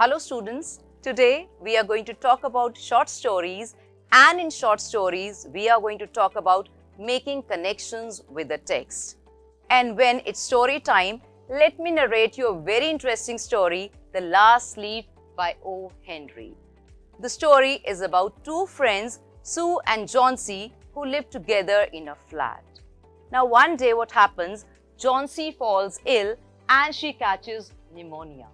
Hello students, today we are going to talk about short stories, and in short stories we are going to talk about making connections with the text. And when it's story time, let me narrate you a very interesting story, The Last Leaf by O. Henry. The story is about two friends, Sue and Johnsy, who live together in a flat. Now one day what happens, Johnsy falls ill and she catches pneumonia.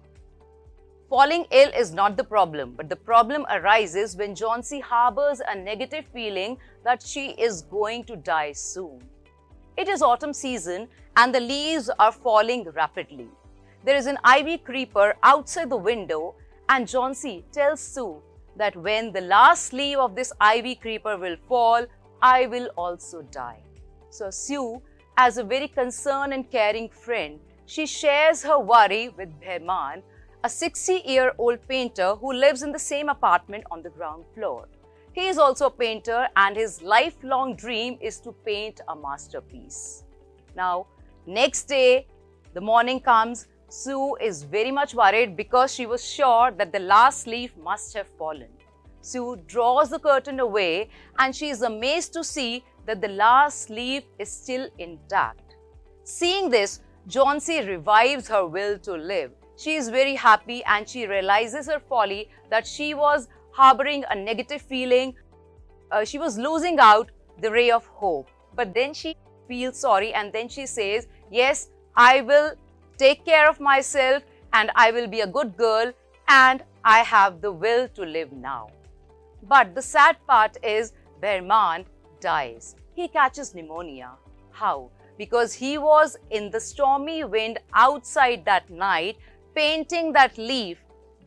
Falling ill is not the problem, but the problem arises when Johnsy harbors a negative feeling that she is going to die soon. It is autumn season and the leaves are falling rapidly. There is an ivy creeper outside the window and Johnsy tells Sue that when the last leaf of this ivy creeper will fall, I will also die. So Sue, as a very concerned and caring friend, she shares her worry with Behman, a 60-year-old painter who lives in the same apartment on the ground floor. He is also a painter and his lifelong dream is to paint a masterpiece. Now, next day, the morning comes, Sue is very much worried because she was sure that the last leaf must have fallen. Sue draws the curtain away and she is amazed to see that the last leaf is still intact. Seeing this, Johnsy revives her will to live. She is very happy and she realizes her folly that she was harboring a negative feeling. She was losing out the ray of hope. But then she feels sorry and then she says, yes, I will take care of myself and I will be a good girl and I have the will to live now. But the sad part is Behman dies. He catches pneumonia. How? Because he was in the stormy wind outside that night painting that leaf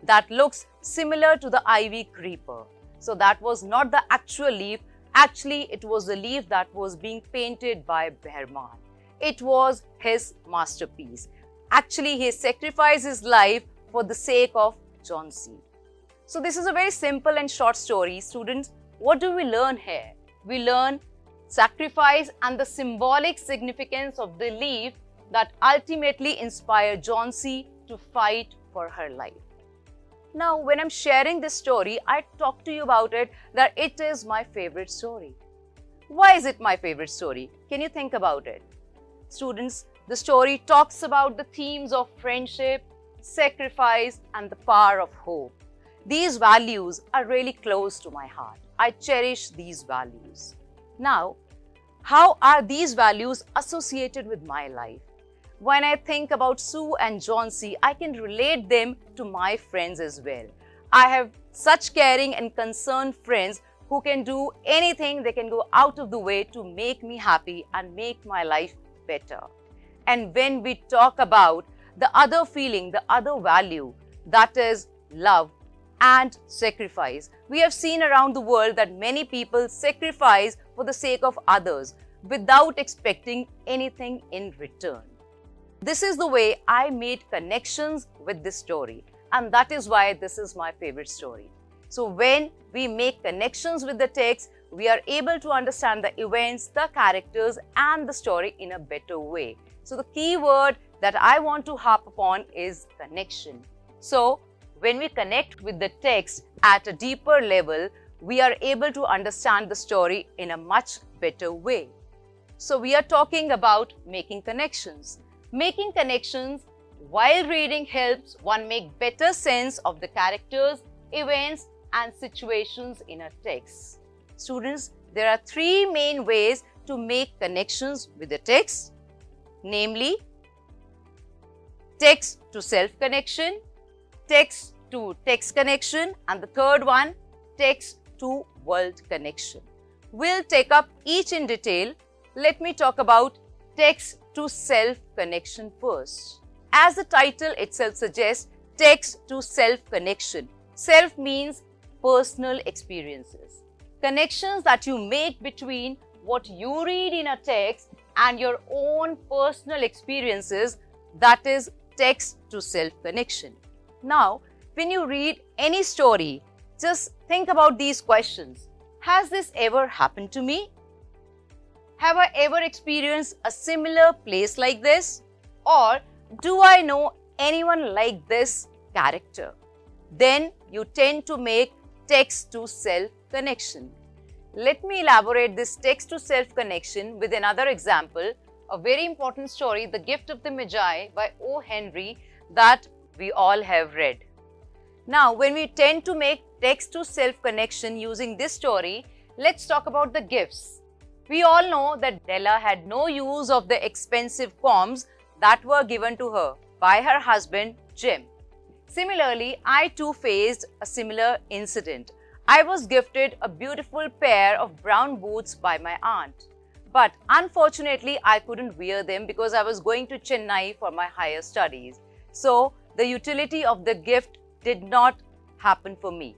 that looks similar to the ivy creeper. So that was not the actual leaf. Actually, it was the leaf that was being painted by Behman. It was his masterpiece. Actually, he sacrificed his life for the sake of Johnsy. So this is a very simple and short story. Students, what do we learn here? We learn sacrifice and the symbolic significance of the leaf that ultimately inspired Johnsy to fight for her life. Now, when I'm sharing this story, I talk to you about it that it is my favorite story. Why is it my favorite story? Can you think about it? Students, the story talks about the themes of friendship, sacrifice, and the power of hope. These values are really close to my heart. I cherish these values. Now, how are these values associated with my life? When I think about Sue and Johnsy, I can relate them to my friends as well. I have such caring and concerned friends who can do anything, they can go out of the way to make me happy and make my life better. And when we talk about the other feeling, the other value, that is love and sacrifice, we have seen around the world that many people sacrifice for the sake of others without expecting anything in return. This is the way I made connections with this story, and that is why this is my favorite story. So when we make connections with the text, we are able to understand the events, the characters and the story in a better way. So the key word that I want to harp upon is connection. So when we connect with the text at a deeper level, we are able to understand the story in a much better way. So we are talking about making connections. Making connections while reading helps one make better sense of the characters, events and situations in a text. Students, there are three main ways to make connections with the text, namely text to self connection, text to text connection, and the third one, text to world connection. We'll take up each in detail. Let me talk about text to self connection first. As the title itself suggests, text to self connection. Self means personal experiences. Connections that you make between what you read in a text and your own personal experiences, that is text to self connection. Now, when you read any story, just think about these questions. Has this ever happened to me? Have I ever experienced a similar place like this? Or do I know anyone like this character? Then you tend to make text to self connection. Let me elaborate this text to self connection with another example, a very important story, The Gift of the Magi by O. Henry, that we all have read. Now, when we tend to make text to self connection using this story, let's talk about the gifts. We all know that Della had no use of the expensive combs that were given to her by her husband Jim. Similarly, I too faced a similar incident. I was gifted a beautiful pair of brown boots by my aunt. But unfortunately, I couldn't wear them because I was going to Chennai for my higher studies. So, the utility of the gift did not happen for me.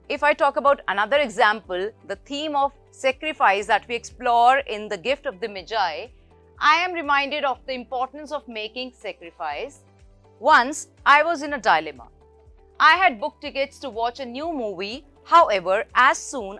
If I talk about another example, the theme of sacrifice that we explore in The Gift of the Magi, I am reminded of the importance of making sacrifice. Once, I was in a dilemma. I had booked tickets to watch a new movie. However, as soon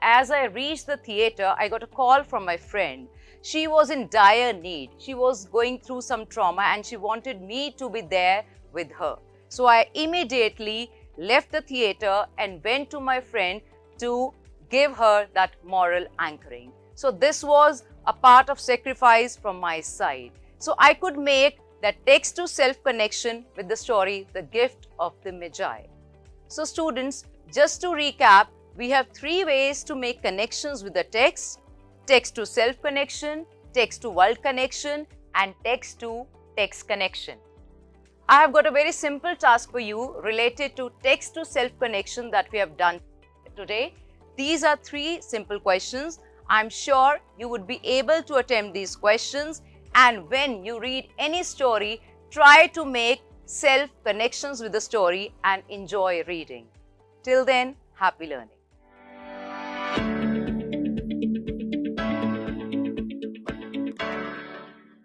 as I reached the theatre, I got a call from my friend. She was in dire need. She was going through some trauma and she wanted me to be there with her. So I immediately left the theatre and went to my friend to give her that moral anchoring. So this was a part of sacrifice from my side. So I could make that text to self connection with the story, The Gift of the Magi. So students, just to recap, we have three ways to make connections with the text: text to self connection, text to world connection, and text to text connection. I have got a very simple task for you related to text to self connection that we have done today. These are three simple questions. I'm sure you would be able to attempt these questions, and when you read any story, try to make self connections with the story and enjoy reading. Till then, happy learning.